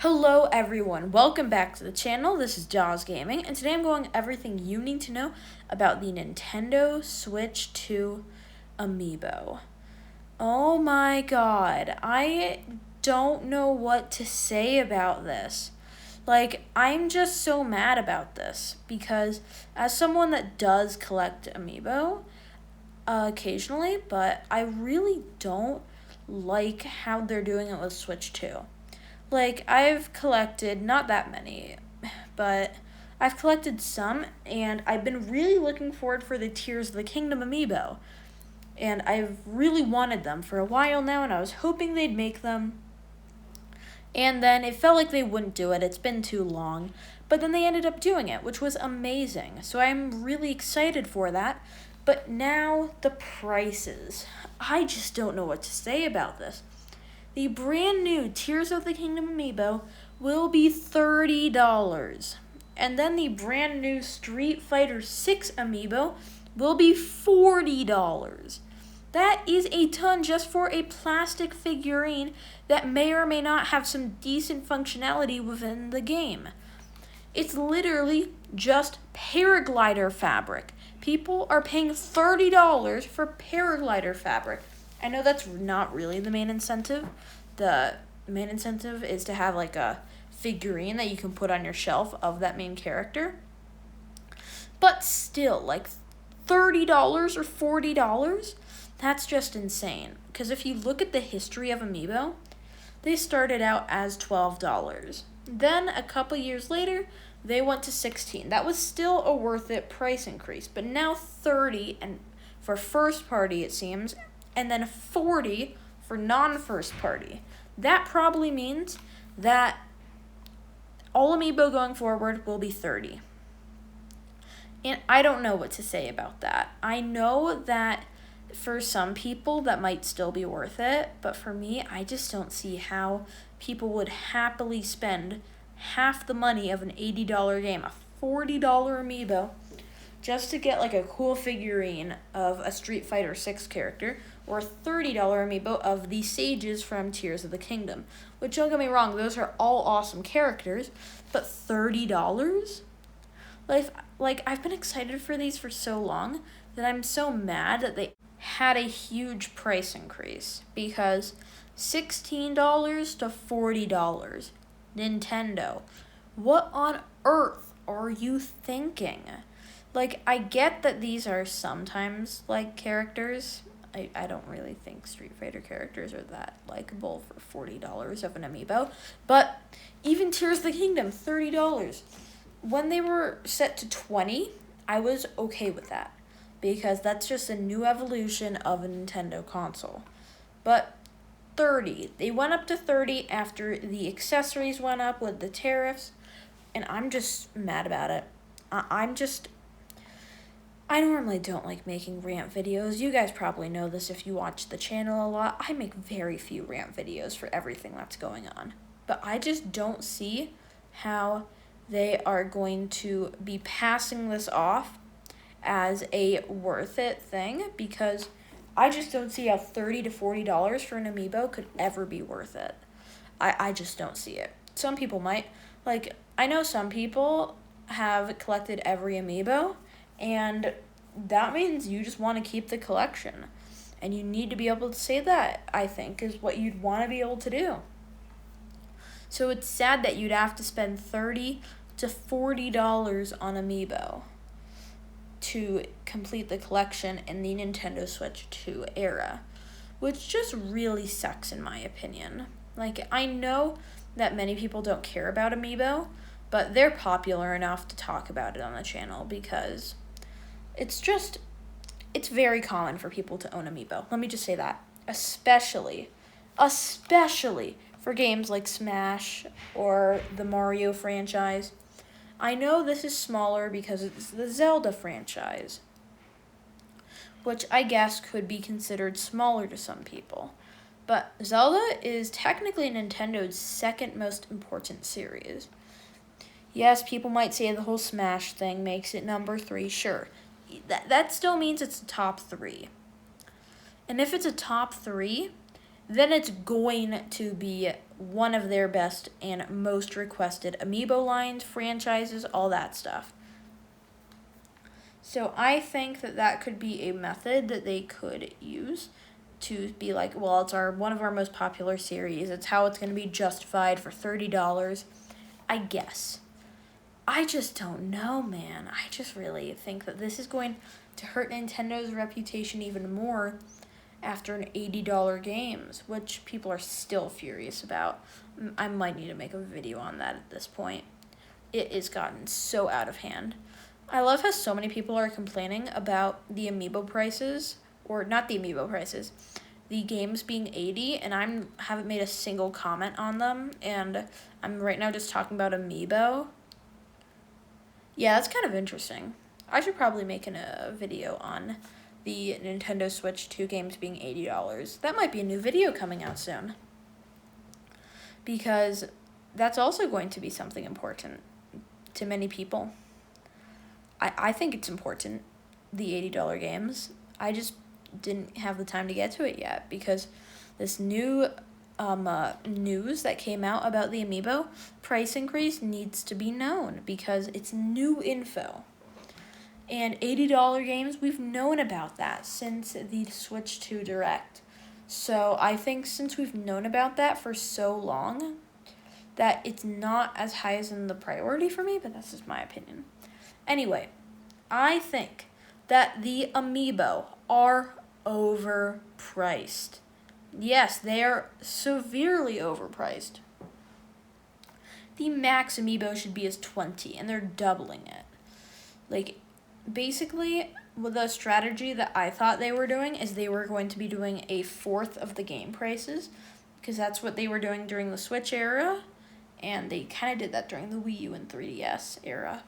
Hello everyone, welcome back to the channel. This is Jaws Gaming, and today I'm going everything you need to know about the Nintendo Switch 2 amiibo. Oh my god, I don't know what to say about this. I'm just so mad about this because as someone that does collect amiibo occasionally, but I really don't like how they're doing it with Switch 2. I've collected not that many, but I've collected some, and I've been really looking forward for the Tears of the Kingdom amiibo. And I've really wanted them for a while now, and I was hoping they'd make them. And then it felt like they wouldn't do it. It's been too long. But then they ended up doing it, which was amazing. So I'm really excited for that. But now the prices. I just don't know what to say about this. The brand new Tears of the Kingdom amiibo will be $30. And then the brand new Street Fighter 6 amiibo will be $40. That is a ton just for a plastic figurine that may or may not have some decent functionality within the game. It's literally just paraglider fabric. People are paying $30 for paraglider fabric. I know that's not really the main incentive. The main incentive is to have a figurine that you can put on your shelf of that main character. But still, $30 or $40, that's just insane. Because if you look at the history of amiibo, they started out as $12. Then a couple years later, they went to $16. That was still a worth it price increase, but now $30 and for first party it seems, and then $40 for non-first party. That probably means that all amiibo going forward will be $30. And I don't know what to say about that. I know that for some people that might still be worth it, but for me, I just don't see how people would happily spend half the money of an $80 game, a $40 amiibo, just to get a cool figurine of a Street Fighter 6 character, or a $30 amiibo of the sages from Tears of the Kingdom. Which, don't get me wrong, those are all awesome characters, but $30? I've been excited for these for so long that I'm so mad that they had a huge price increase, because $16 to $40. Nintendo, what on earth are you thinking? I get that these are sometimes characters. I don't really think Street Fighter characters are that likable for $40 of an amiibo. But even Tears of the Kingdom, $30. When they were set to $20, I was okay with that, because that's just a new evolution of a Nintendo console. But $30. They went up to $30 after the accessories went up with the tariffs, and I'm just mad about it. I normally don't like making rant videos. You guys probably know this if you watch the channel a lot. I make very few rant videos for everything that's going on. But I just don't see how they are going to be passing this off as a worth it thing, because I just don't see how $30 to $40 for an amiibo could ever be worth it. I just don't see it. Some people might. I know some people have collected every amiibo, and that means you just want to keep the collection. And you need to be able to say that, I think, is what you'd want to be able to do. So it's sad that you'd have to spend $30 to $40 on amiibo to complete the collection in the Nintendo Switch 2 era, which just really sucks in my opinion. I know that many people don't care about amiibo, but they're popular enough to talk about it on the channel, because it's very common for people to own amiibo. Let me just say that. Especially for games like Smash or the Mario franchise. I know this is smaller because it's the Zelda franchise, which I guess could be considered smaller to some people. But Zelda is technically Nintendo's second most important series. Yes, people might say the whole Smash thing makes it number 3, sure. That still means it's a top 3. And if it's a top 3, then it's going to be one of their best and most requested amiibo lines, franchises, all that stuff. So I think that could be a method that they could use to be like, well, it's one of our most popular series. It's how it's going to be justified for $30. I guess. I just don't know, man. I just really think that this is going to hurt Nintendo's reputation even more after an $80 games, which people are still furious about. I might need to make a video on that at this point. It has gotten so out of hand. I love how so many people are complaining about the amiibo prices, or not the amiibo prices, the games being $80, and I haven't made a single comment on them, and I'm right now just talking about amiibo. Yeah, that's kind of interesting. I should probably make a video on the Nintendo Switch 2 games being $80. That might be a new video coming out soon, because that's also going to be something important to many people. I think it's important, the $80 games. I just didn't have the time to get to it yet because this new news that came out about the amiibo price increase needs to be known because it's new info. And $80 games, we've known about that since the Switch 2 Direct. So I think since we've known about that for so long, that it's not as high as in the priority for me, but that's just my opinion. Anyway, I think that the amiibo are overpriced. Yes, they are severely overpriced. The max amiibo should be as 20, and they're doubling it. Like, basically, the strategy that I thought they were doing is they were going to be doing a fourth of the game prices, because that's what they were doing during the Switch era, and they kind of did that during the Wii U and 3DS era.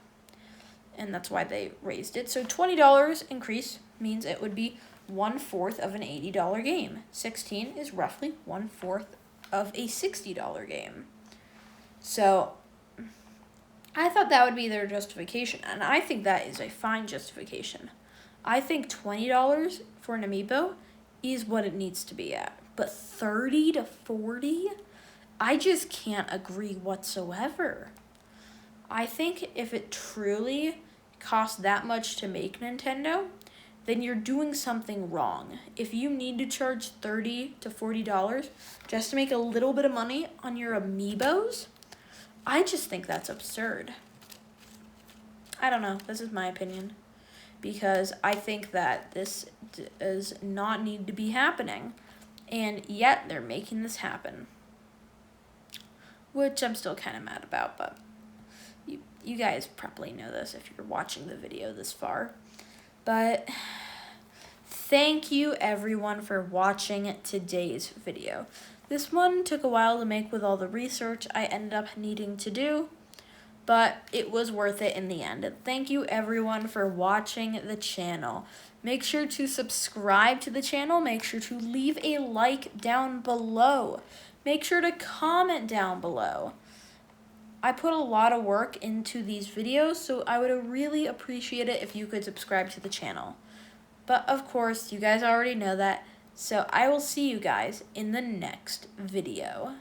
And that's why they raised it. So $20 increase means it would be 1/4 of an $80 game. 16 is roughly 1/4 of a $60 game. So I thought that would be their justification, and I think that is a fine justification. I think $20 for an amiibo is what it needs to be at. But $30 to $40? I just can't agree whatsoever. I think if it truly costs that much to make Nintendo, then you're doing something wrong. If you need to charge $30 to $40 just to make a little bit of money on your amiibos, I just think that's absurd. I don't know. This is my opinion. Because I think that this does not need to be happening. And yet they're making this happen. Which I'm still kind of mad about, but you guys probably know this if you're watching the video this far. But thank you everyone for watching today's video. This one took a while to make with all the research I ended up needing to do, but it was worth it in the end. Thank you everyone for watching the channel. Make sure to subscribe to the channel. Make sure to leave a like down below. Make sure to comment down below. I put a lot of work into these videos, so I would really appreciate it if you could subscribe to the channel. But of course, you guys already know that, so I will see you guys in the next video.